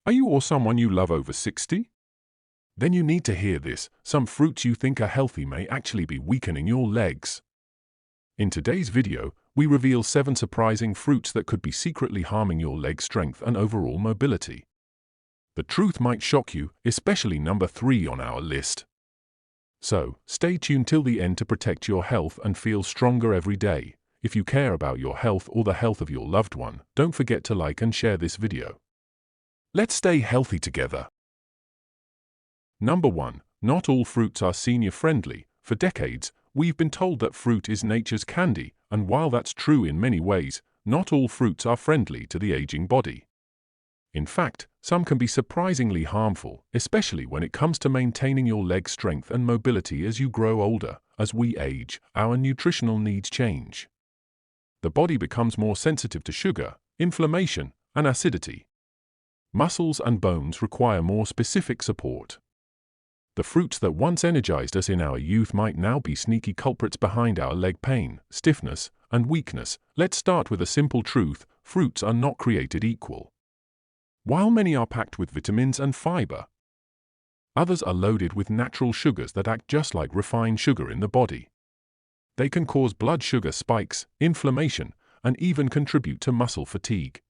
Are you or someone you love over 60? Then you need to hear this. Some fruits you think are healthy may actually be weakening your legs. In today's video, we reveal 7 surprising fruits that could be secretly harming your leg strength and overall mobility. The truth might shock you, especially number 3 on our list. So, stay tuned till the end to protect your health and feel stronger every day. If you care about your health or the health of your loved one, don't forget to like and share this video. Let's stay healthy together. Number 1. Not all fruits are senior-friendly. For decades, we've been told that fruit is nature's candy, and while that's true in many ways, not all fruits are friendly to the aging body. In fact, some can be surprisingly harmful, especially when it comes to maintaining your leg strength and mobility as you grow older. As we age, our nutritional needs change. The body becomes more sensitive to sugar, inflammation, and acidity. Muscles and bones require more specific support. The fruits that once energized us in our youth might now be sneaky culprits behind our leg pain, stiffness, and weakness. Let's start with a simple truth: fruits are not created equal. While many are packed with vitamins and fiber, others are loaded with natural sugars that act just like refined sugar in the body. They can cause blood sugar spikes, inflammation, and even contribute to muscle fatigue.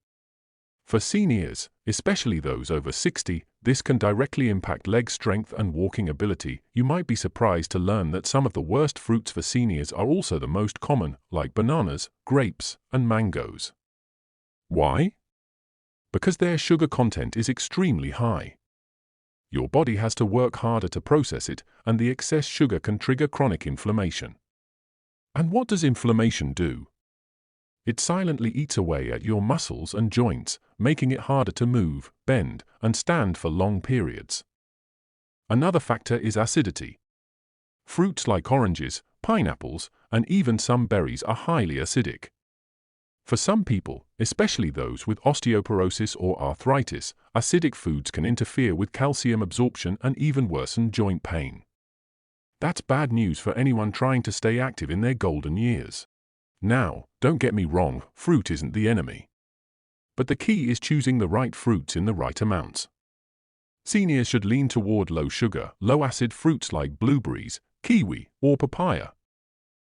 For seniors, especially those over 60, this can directly impact leg strength and walking ability. You might be surprised to learn that some of the worst fruits for seniors are also the most common, like bananas, grapes, and mangoes. Why? Because their sugar content is extremely high. Your body has to work harder to process it, and the excess sugar can trigger chronic inflammation. And what does inflammation do? It silently eats away at your muscles and joints, making it harder to move, bend, and stand for long periods. Another factor is acidity. Fruits like oranges, pineapples, and even some berries are highly acidic. For some people, especially those with osteoporosis or arthritis, acidic foods can interfere with calcium absorption and even worsen joint pain. That's bad news for anyone trying to stay active in their golden years. Now, don't get me wrong, fruit isn't the enemy. But the key is choosing the right fruits in the right amounts. Seniors should lean toward low-sugar, low-acid fruits like blueberries, kiwi, or papaya.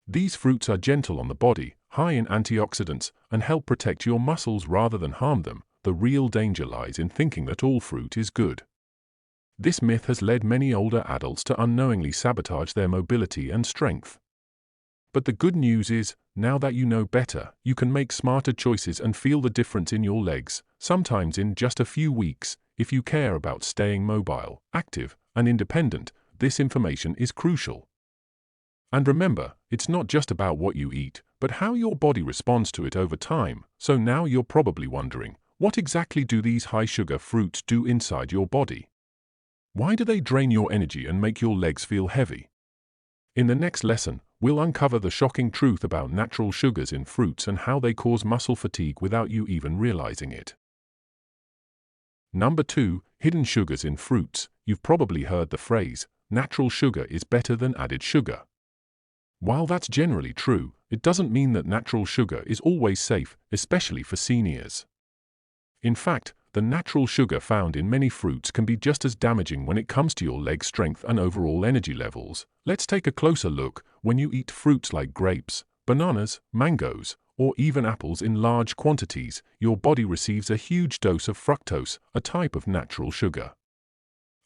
These fruits are gentle on the body, high in antioxidants, and help protect your muscles rather than harm them. The real danger lies in thinking that all fruit is good. This myth has led many older adults to unknowingly sabotage their mobility and strength. But the good news is, now that you know better, you can make smarter choices and feel the difference in your legs, sometimes in just a few weeks. If you care about staying mobile, active, and independent, this information is crucial. And remember, it's not just about what you eat, but how your body responds to it over time. So now you're probably wondering, what exactly do these high-sugar fruits do inside your body? Why do they drain your energy and make your legs feel heavy? In the next lesson, we'll uncover the shocking truth about natural sugars in fruits and how they cause muscle fatigue without you even realizing it. Number 2. Hidden sugars in fruits. You've probably heard the phrase, natural sugar is better than added sugar. While that's generally true, it doesn't mean that natural sugar is always safe, especially for seniors. In fact, the natural sugar found in many fruits can be just as damaging when it comes to your leg strength and overall energy levels. Let's take a closer look. When you eat fruits like grapes, bananas, mangoes, or even apples in large quantities, your body receives a huge dose of fructose, a type of natural sugar.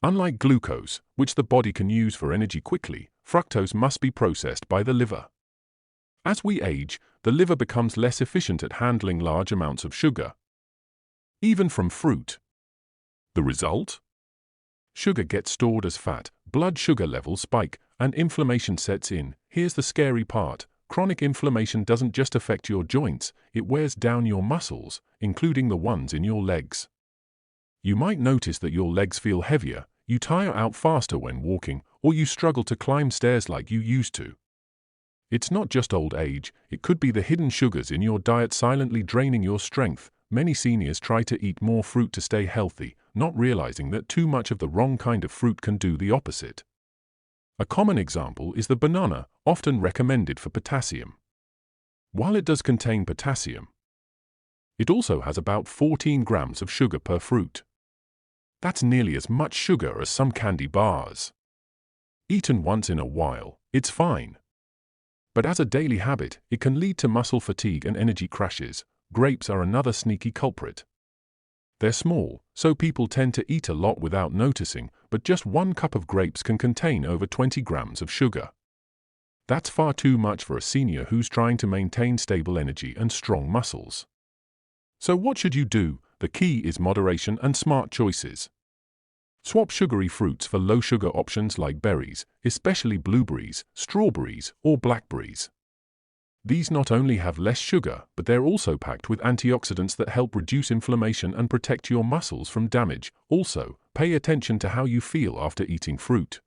Unlike glucose, which the body can use for energy quickly, fructose must be processed by the liver. As we age, the liver becomes less efficient at handling large amounts of sugar, even from fruit. The result? Sugar gets stored as fat, blood sugar levels spike, and inflammation sets in. Here's the scary part: chronic inflammation doesn't just affect your joints, it wears down your muscles, including the ones in your legs. You might notice that your legs feel heavier, you tire out faster when walking, or you struggle to climb stairs like you used to. It's not just old age, it could be the hidden sugars in your diet silently draining your strength. Many seniors try to eat more fruit to stay healthy, not realizing that too much of the wrong kind of fruit can do the opposite. A common example is the banana, often recommended for potassium. While it does contain potassium, it also has about 14 grams of sugar per fruit. That's nearly as much sugar as some candy bars. Eaten once in a while, it's fine. But as a daily habit, it can lead to muscle fatigue and energy crashes. Grapes are another sneaky culprit. They're small, so people tend to eat a lot without noticing, but just 1 cup of grapes can contain over 20 grams of sugar. That's far too much for a senior who's trying to maintain stable energy and strong muscles. So what should you do? The key is moderation and smart choices. Swap sugary fruits for low-sugar options like berries, especially blueberries, strawberries, or blackberries. These not only have less sugar, but they're also packed with antioxidants that help reduce inflammation and protect your muscles from damage. Also, pay attention to how you feel after eating fruit.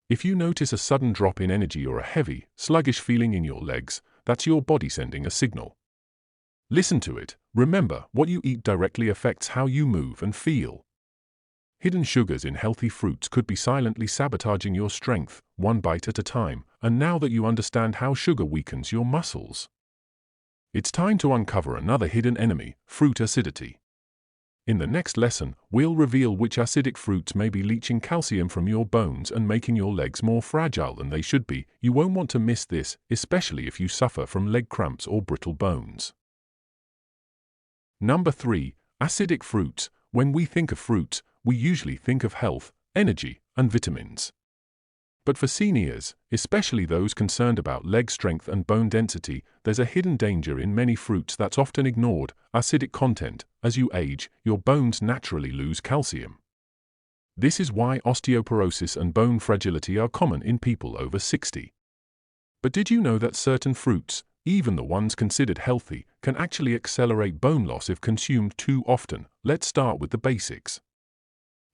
If you notice a sudden drop in energy or a heavy, sluggish feeling in your legs, that's your body sending a signal. Listen to it. Remember, what you eat directly affects how you move and feel. Hidden sugars in healthy fruits could be silently sabotaging your strength, one bite at a time, and now that you understand how sugar weakens your muscles, it's time to uncover another hidden enemy, fruit acidity. In the next lesson, we'll reveal which acidic fruits may be leaching calcium from your bones and making your legs more fragile than they should be. You won't want to miss this, especially if you suffer from leg cramps or brittle bones. Number 3. Acidic fruits. When we think of fruits, we usually think of health, energy, and vitamins. But for seniors, especially those concerned about leg strength and bone density, there's a hidden danger in many fruits that's often ignored: acidic content. As you age, your bones naturally lose calcium. This is why osteoporosis and bone fragility are common in people over 60. But did you know that certain fruits, even the ones considered healthy, can actually accelerate bone loss if consumed too often? Let's start with the basics.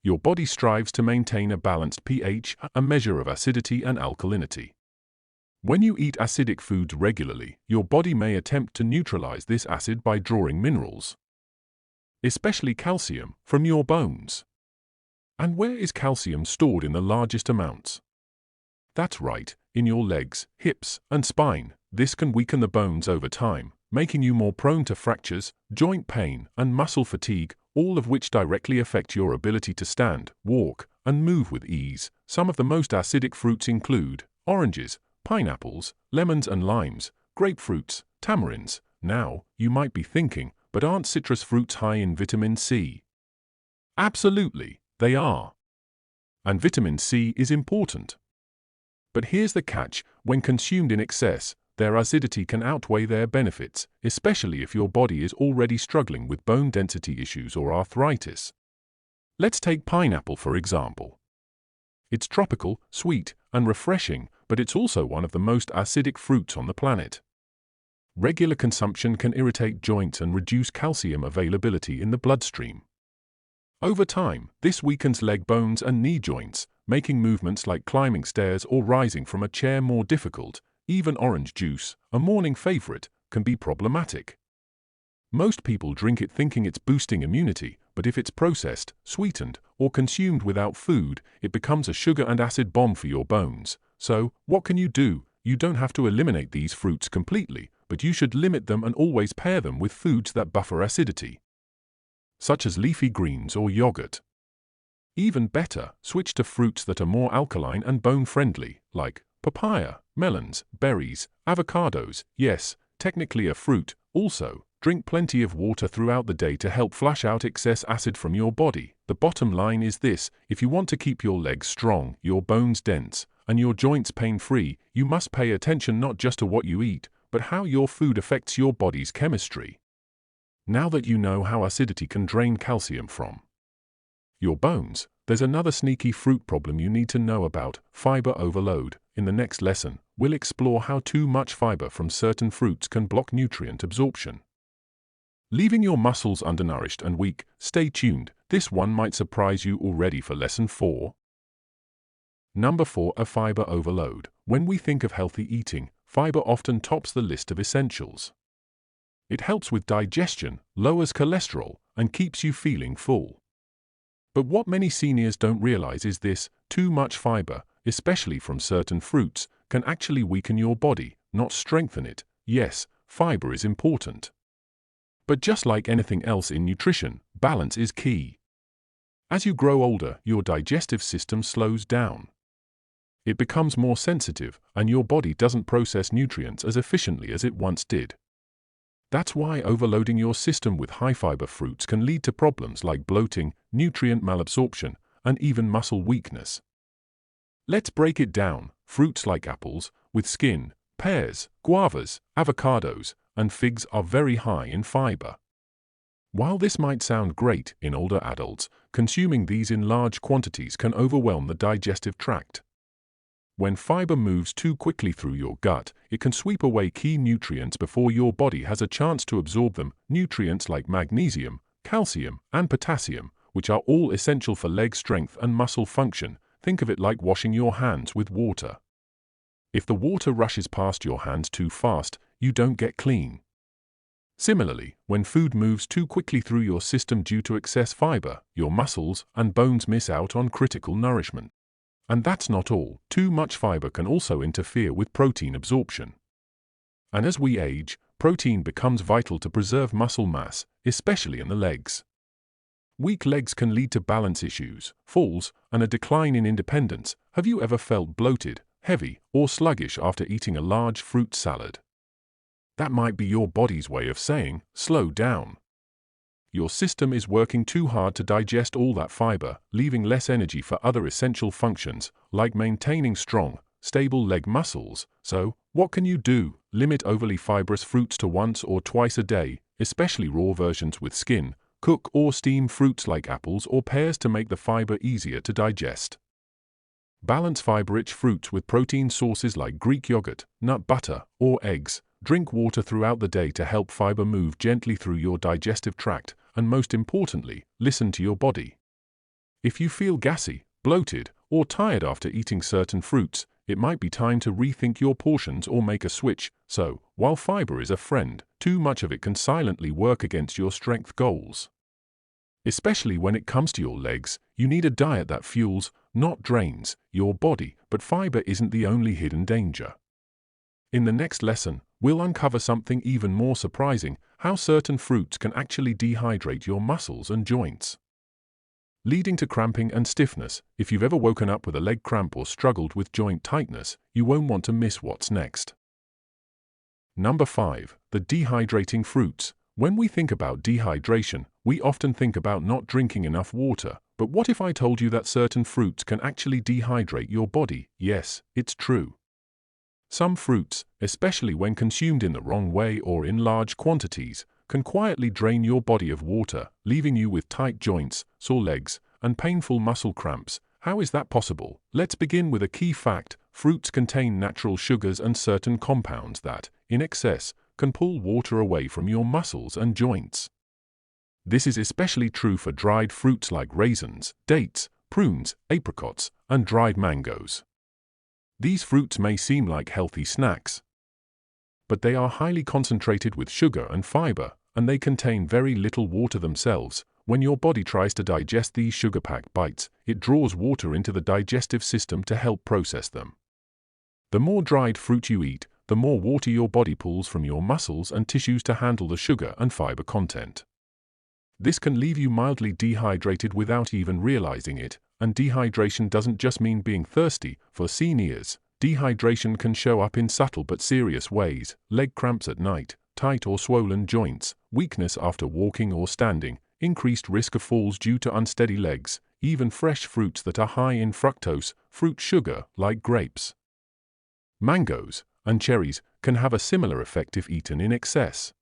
Your body strives to maintain a balanced pH, a measure of acidity and alkalinity. When you eat acidic foods regularly, your body may attempt to neutralize this acid by drawing minerals, especially calcium, from your bones. And where is calcium stored in the largest amounts? That's right, in your legs, hips, and spine. This can weaken the bones over time, making you more prone to fractures, joint pain, and muscle fatigue, all of which directly affect your ability to stand, walk, and move with ease. Some of the most acidic fruits include oranges, pineapples, lemons and limes, grapefruits, tamarinds. Now, you might be thinking, but aren't citrus fruits high in vitamin C? Absolutely, they are. And vitamin C is important. But here's the catch: when consumed in excess, their acidity can outweigh their benefits, especially if your body is already struggling with bone density issues or arthritis. Let's take pineapple for example. It's tropical, sweet, and refreshing, but it's also one of the most acidic fruits on the planet. Regular consumption can irritate joints and reduce calcium availability in the bloodstream. Over time, this weakens leg bones and knee joints, making movements like climbing stairs or rising from a chair more difficult. Even orange juice, a morning favorite, can be problematic. Most people drink it thinking it's boosting immunity, but if it's processed, sweetened, or consumed without food, it becomes a sugar and acid bomb for your bones. So, what can you do? You don't have to eliminate these fruits completely, but you should limit them and always pair them with foods that buffer acidity, such as leafy greens or yogurt. Even better, switch to fruits that are more alkaline and bone-friendly, like papaya, melons, berries, avocados. Yes, technically a fruit. Also, drink plenty of water throughout the day to help flush out excess acid from your body. The bottom line is this: if you want to keep your legs strong, your bones dense, and your joints pain-free, you must pay attention not just to what you eat, but how your food affects your body's chemistry. Now that you know how acidity can drain calcium from your bones, there's another sneaky fruit problem you need to know about: fiber overload. In the next lesson, we'll explore how too much fiber from certain fruits can block nutrient absorption, leaving your muscles undernourished and weak. Stay tuned, this one might surprise you. Already for lesson 4. Number 4. A fiber overload. When we think of healthy eating, fiber often tops the list of essentials. It helps with digestion, lowers cholesterol, and keeps you feeling full. But what many seniors don't realize is this: too much fiber, especially from certain fruits, can actually weaken your body, not strengthen it. Yes, fiber is important. But just like anything else in nutrition, balance is key. As you grow older, your digestive system slows down. It becomes more sensitive, and your body doesn't process nutrients as efficiently as it once did. That's why overloading your system with high-fiber fruits can lead to problems like bloating, nutrient malabsorption, and even muscle weakness. Let's break it down. Fruits like apples, with skin, pears, guavas, avocados, and figs are very high in fiber. While this might sound great in older adults, consuming these in large quantities can overwhelm the digestive tract. When fiber moves too quickly through your gut, it can sweep away key nutrients before your body has a chance to absorb them. Nutrients like magnesium, calcium, and potassium, which are all essential for leg strength and muscle function. Think of it like washing your hands with water. If the water rushes past your hands too fast, you don't get clean. Similarly, when food moves too quickly through your system due to excess fiber, your muscles and bones miss out on critical nourishment. And that's not all. Too much fiber can also interfere with protein absorption. And as we age, protein becomes vital to preserve muscle mass, especially in the legs. Weak legs can lead to balance issues, falls, and a decline in independence. Have you ever felt bloated, heavy, or sluggish after eating a large fruit salad? That might be your body's way of saying, slow down. Your system is working too hard to digest all that fiber, leaving less energy for other essential functions, like maintaining strong, stable leg muscles. So, what can you do? Limit overly fibrous fruits to once or twice a day, especially raw versions with skin. Cook or steam fruits like apples or pears to make the fiber easier to digest. Balance fiber-rich fruits with protein sources like Greek yogurt, nut butter, or eggs. Drink water throughout the day to help fiber move gently through your digestive tract, and most importantly, listen to your body. If you feel gassy, bloated, or tired after eating certain fruits, it might be time to rethink your portions or make a switch. So, while fiber is a friend, too much of it can silently work against your strength goals. Especially when it comes to your legs, you need a diet that fuels, not drains, your body, but fiber isn't the only hidden danger. In the next lesson, we'll uncover something even more surprising: how certain fruits can actually dehydrate your muscles and joints, leading to cramping and stiffness. If you've ever woken up with a leg cramp or struggled with joint tightness, you won't want to miss what's next. Number 5. The dehydrating fruits. When we think about dehydration, we often think about not drinking enough water. But what if I told you that certain fruits can actually dehydrate your body? Yes, it's true. Some fruits, especially when consumed in the wrong way or in large quantities, can quietly drain your body of water, leaving you with tight joints, sore legs, and painful muscle cramps. How is that possible? Let's begin with a key fact. Fruits contain natural sugars and certain compounds that, in excess, can pull water away from your muscles and joints. This is especially true for dried fruits like raisins, dates, prunes, apricots, and dried mangoes. These fruits may seem like healthy snacks, but they are highly concentrated with sugar and fiber, and they contain very little water themselves. When your body tries to digest these sugar-packed bites, it draws water into the digestive system to help process them. The more dried fruit you eat, the more water your body pulls from your muscles and tissues to handle the sugar and fiber content. This can leave you mildly dehydrated without even realizing it. And dehydration doesn't just mean being thirsty. For seniors, dehydration can show up in subtle but serious ways: leg cramps at night, tight or swollen joints, weakness after walking or standing, increased risk of falls due to unsteady legs, even fresh fruits that are high in fructose, fruit sugar, like grapes, mangoes, and cherries, can have a similar effect if eaten in excess.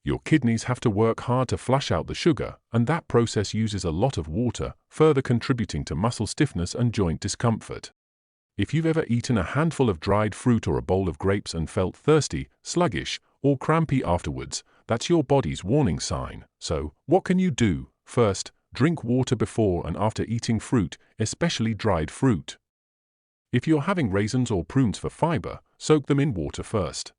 Your kidneys have to work hard to flush out the sugar, and that process uses a lot of water, further contributing to muscle stiffness and joint discomfort. If you've ever eaten a handful of dried fruit or a bowl of grapes and felt thirsty, sluggish, or crampy afterwards, that's your body's warning sign. So, what can you do? First, drink water before and after eating fruit, especially dried fruit. If you're having raisins or prunes for fiber, soak them in water first.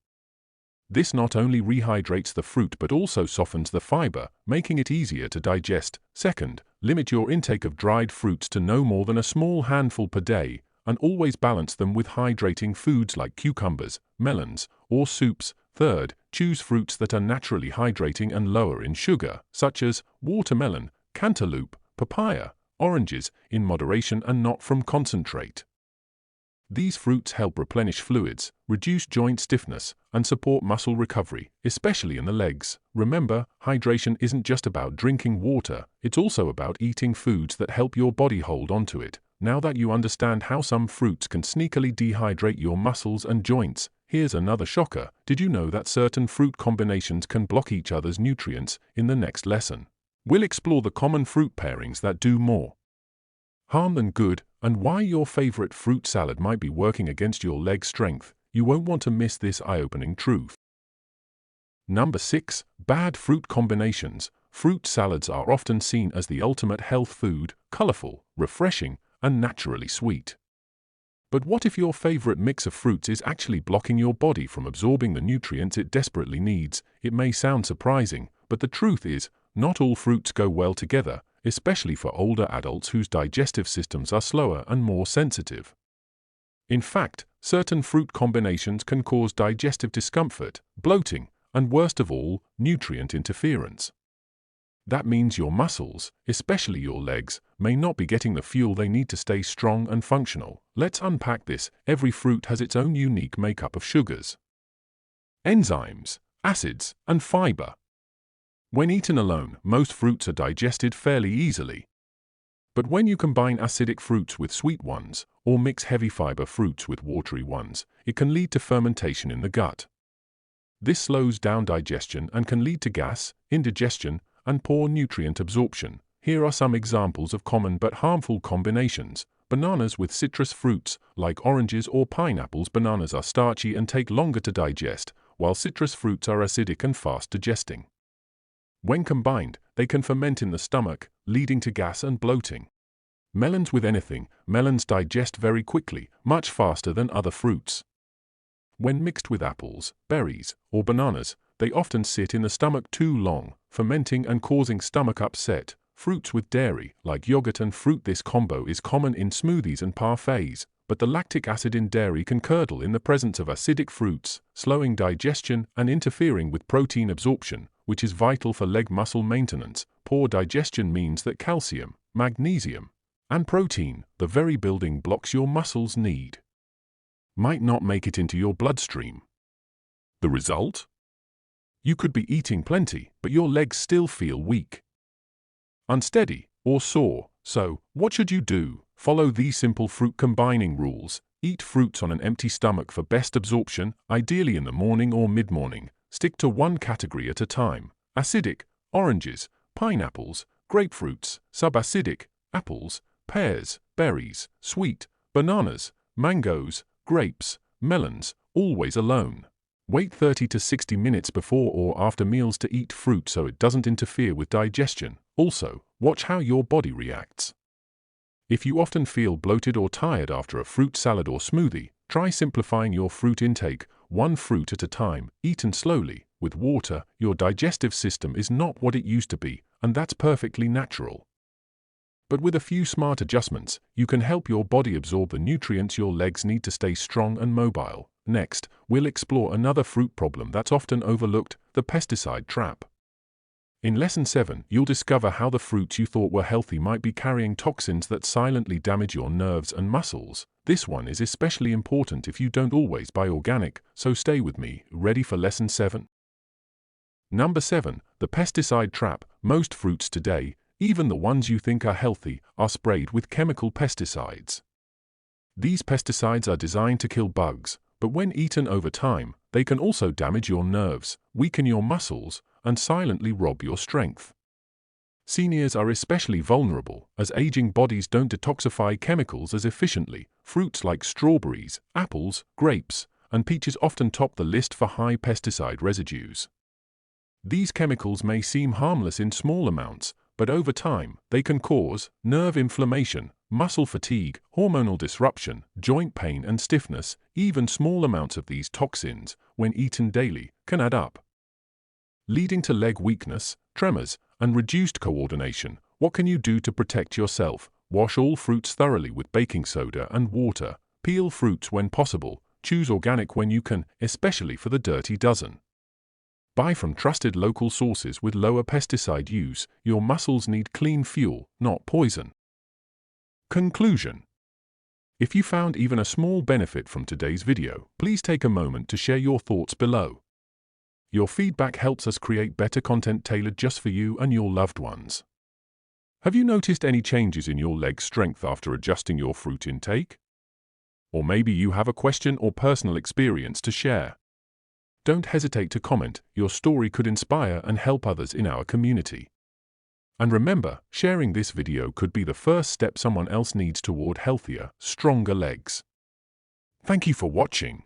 This not only rehydrates the fruit but also softens the fiber, making it easier to digest. Second, limit your intake of dried fruits to no more than a small handful per day, and always balance them with hydrating foods like cucumbers, melons, or soups. Third, choose fruits that are naturally hydrating and lower in sugar, such as watermelon, cantaloupe, papaya, oranges, in moderation and not from concentrate. These fruits help replenish fluids, reduce joint stiffness, and support muscle recovery, especially in the legs. Remember, hydration isn't just about drinking water, it's also about eating foods that help your body hold onto it. Now that you understand how some fruits can sneakily dehydrate your muscles and joints, here's another shocker. Did you know that certain fruit combinations can block each other's nutrients? In the next lesson, we'll explore the common fruit pairings that do more harm than good, and why your favorite fruit salad might be working against your leg strength. You won't want to miss this eye-opening truth. Number 6. Bad fruit combinations. Fruit salads are often seen as the ultimate health food, colorful, refreshing, and naturally sweet. But what if your favorite mix of fruits is actually blocking your body from absorbing the nutrients it desperately needs? It may sound surprising, but the truth is, not all fruits go well together, especially for older adults whose digestive systems are slower and more sensitive. In fact, certain fruit combinations can cause digestive discomfort, bloating, and worst of all, nutrient interference. That means your muscles, especially your legs, may not be getting the fuel they need to stay strong and functional. Let's unpack this. Every fruit has its own unique makeup of sugars, enzymes, acids, and fiber. When eaten alone, most fruits are digested fairly easily. But when you combine acidic fruits with sweet ones, or mix heavy fiber fruits with watery ones, it can lead to fermentation in the gut. This slows down digestion and can lead to gas, indigestion, and poor nutrient absorption. Here are some examples of common but harmful combinations. Bananas with citrus fruits, like oranges or pineapples. Bananas are starchy and take longer to digest, while citrus fruits are acidic and fast digesting. When combined, they can ferment in the stomach, leading to gas and bloating. Melons with anything. Melons digest very quickly, much faster than other fruits. When mixed with apples, berries, or bananas, they often sit in the stomach too long, fermenting and causing stomach upset. Fruits with dairy, like yogurt and fruit. This combo is common in smoothies and parfaits, but the lactic acid in dairy can curdle in the presence of acidic fruits, slowing digestion and interfering with protein absorption, which is vital for leg muscle maintenance. Poor digestion means that calcium, magnesium, and protein, the very building blocks your muscles need, might not make it into your bloodstream. The result? You could be eating plenty, but your legs still feel weak, unsteady, or sore. So, what should you do? Follow these simple fruit combining rules. Eat fruits on an empty stomach for best absorption, ideally in the morning or mid-morning. Stick to one category at a time. Acidic, oranges, pineapples, grapefruits. Subacidic, apples, pears, berries. Sweet, bananas, mangoes, grapes, melons, always alone. Wait 30 to 60 minutes before or after meals to eat fruit so it doesn't interfere with digestion. Also, watch how your body reacts. If you often feel bloated or tired after a fruit salad or smoothie, try simplifying your fruit intake, one fruit at a time, eaten slowly, with water. Your digestive system is not what it used to be, and that's perfectly natural. But with a few smart adjustments, you can help your body absorb the nutrients your legs need to stay strong and mobile. Next, we'll explore another fruit problem that's often overlooked, the pesticide trap. In Lesson 7, you'll discover how the fruits you thought were healthy might be carrying toxins that silently damage your nerves and muscles. This one is especially important if you don't always buy organic, so stay with me. Ready for Lesson 7? Number 7. The pesticide trap. Most fruits today, even the ones you think are healthy, are sprayed with chemical pesticides. These pesticides are designed to kill bugs, but when eaten over time, they can also damage your nerves, weaken your muscles, and silently rob your strength. Seniors are especially vulnerable, as aging bodies don't detoxify chemicals as efficiently. Fruits like strawberries, apples, grapes, and peaches often top the list for high pesticide residues. These chemicals may seem harmless in small amounts, but over time, they can cause nerve inflammation, muscle fatigue, hormonal disruption, joint pain and stiffness. Even small amounts of these toxins, when eaten daily, can add up, leading to leg weakness, tremors, and reduced coordination. What can you do to protect yourself? Wash all fruits thoroughly with baking soda and water. Peel fruits when possible. Choose organic when you can, especially for the dirty dozen. Buy from trusted local sources with lower pesticide use. Your muscles need clean fuel, not poison. Conclusion. If you found even a small benefit from today's video, please take a moment to share your thoughts below. Your feedback helps us create better content tailored just for you and your loved ones. Have you noticed any changes in your leg strength after adjusting your fruit intake? Or maybe you have a question or personal experience to share. Don't hesitate to comment. Your story could inspire and help others in our community. And remember, sharing this video could be the first step someone else needs toward healthier, stronger legs. Thank you for watching.